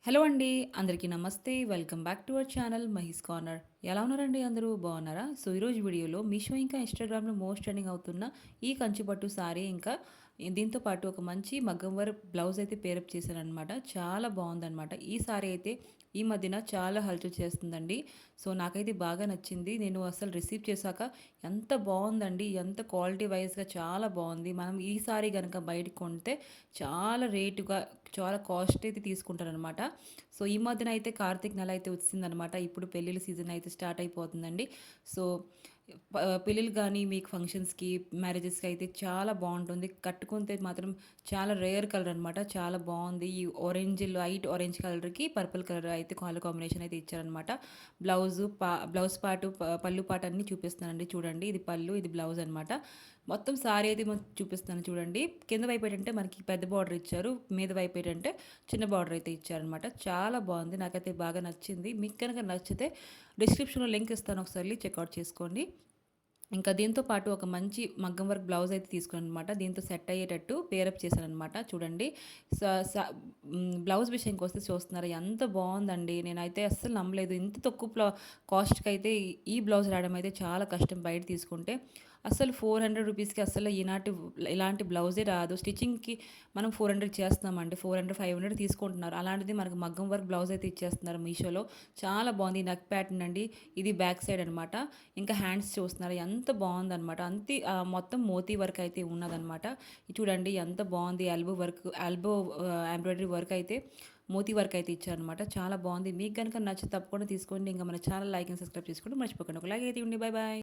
Hello అండి. అందరికీ నమస్తే. Welcome back to our channel Mahi's corner. ఎలా ఉన్నారండి అందరూ? బాగున్నారా? సో, ఈరోజు వీడియోలో మీషో ఇంకా ఇన్‌స్టాగ్రామ్‌లో మోస్ట్ ట్రెండింగ్ అవుతున్న ఈ కంచి పట్టు సారీ ఇంకా దీంతో పాటు ఒక మంచి మగ్గం వర్క్ బ్లౌజ్ అయితే పేరప్ చేశాననమాట. చాలా బాగుందనమాట. ఈ సారీ అయితే ఈ మధ్యన చాలా హల్చల్ చేస్తుందండి. సో, నాకైతే బాగా నచ్చింది. నేను అసలు రిసీవ్ చేశాక ఎంత బాగుందండి. ఎంత క్వాలిటీ వైస్‌గా చాలా బాగుంది. మనం ఈ సారీ గనక బయట కొంటే చాలా రేటుగా చాలా కాస్ట్ అయితే తీసుకుంటారనమాట. సో, ఈ మధ్యన అయితే కార్తీక నెల అయితే వచ్చిందనమాట. ఇప్పుడు పెళ్ళిళ్ళ సీజన్ అయితే స్టార్ట్ అయిపోతుందండి. సో, పెళ్ళిళ్ళు గానీ, మీకు ఫంక్షన్స్‌కి, మ్యారేజెస్‌కి అయితే చాలా బావుంటుంది. కట్టుకుంటే మాత్రం చాలా రేర్ కలర్ అనమాట. చాలా బావుంది. ఈ ఆరెంజ్ లైట్ ఆరెంజ్ కలర్‌కి పర్పుల్ కలర్ అయితే కలర్ కాంబినేషన్ అయితే ఇచ్చారనమాట. బ్లౌజ్ పార్ట్, పళ్ళు పార్ట్ అన్నీ చూపిస్తున్నానండి చూడండి. ఇది పళ్ళు, ఇది బ్లౌజ్ అనమాట. మొత్తం సారీ అయితే చూపిస్తున్నాను చూడండి. కింద వైపు ఏంటంటే మనకి పెద్ద బార్డర్ ఇచ్చారు. మీద వైపు ఏంటంటే చిన్న బార్డర్ అయితే ఇచ్చారనమాట. చాలా బావుంది. నాకైతే బాగా నచ్చింది. మీకు గనక నచ్చితే డిస్క్రిప్షన్‌లో లింక్ ఇస్తాను. ఒకసారి చెక్‌ఔట్ చేసుకోండి. ఇంకా దీంతో పాటు ఒక మంచి మగ్గం వర్క్ బ్లౌజ్ అయితే తీసుకున్నాననమాట. దీంతో సెట్ అయ్యేటట్టు పేరప్ చేశాననమాట. చూడండి. స స బ్లౌజ్ విషయంకొస్తే చూస్తున్నారా ఎంత బావుందండి. నేనైతే అస్సలు నమ్మలేదు. ఇంత తక్కువ కాస్ట్‌కైతే ఈ బ్లౌజ్ రావడం అయితే చాలా కష్టం బయట తీసుకుంటే. అస్సలు 400 రూపీస్‌కి అస్సలు ఇలాంటి బ్లౌజే రాదు. స్టిచ్చింగ్‌కి మనం 400 చేస్తున్నామండి. 400, 500 తీసుకుంటున్నారు. అలాంటిది మనకు మగ్గం వర్క్ బ్లౌజ్ అయితే ఇచ్చేస్తున్నారు మీషోలో. చాలా బావుంది. నెక్ ప్యాటర్న్ అండి. ఇది బ్యాక్ సైడ్ అనమాట. ఇంకా హ్యాండ్స్ చూస్తున్నారు ఎంత బాగుందనమాట. మొత్తం మోతీ వర్క్ అయితే ఉన్నదనమాట. చూడండి ఎంత బాగుంది. ఎల్బో ఎంబ్రాయిడరీ వర్క్ అయితే మోతీ వర్క్ అయితే ఇచ్చారనమాట. చాలా బాగుంది. మీకు కనుక నచ్చితే తప్పకుండా తీసుకోండి. ఇంకా మన ఛానల్ లైక్ అండ్ సబ్స్క్రైబ్ చేసుకోండి మర్చిపోకండి. ఒక లైక్ అయితే ఇవ్వండి. Bye bye.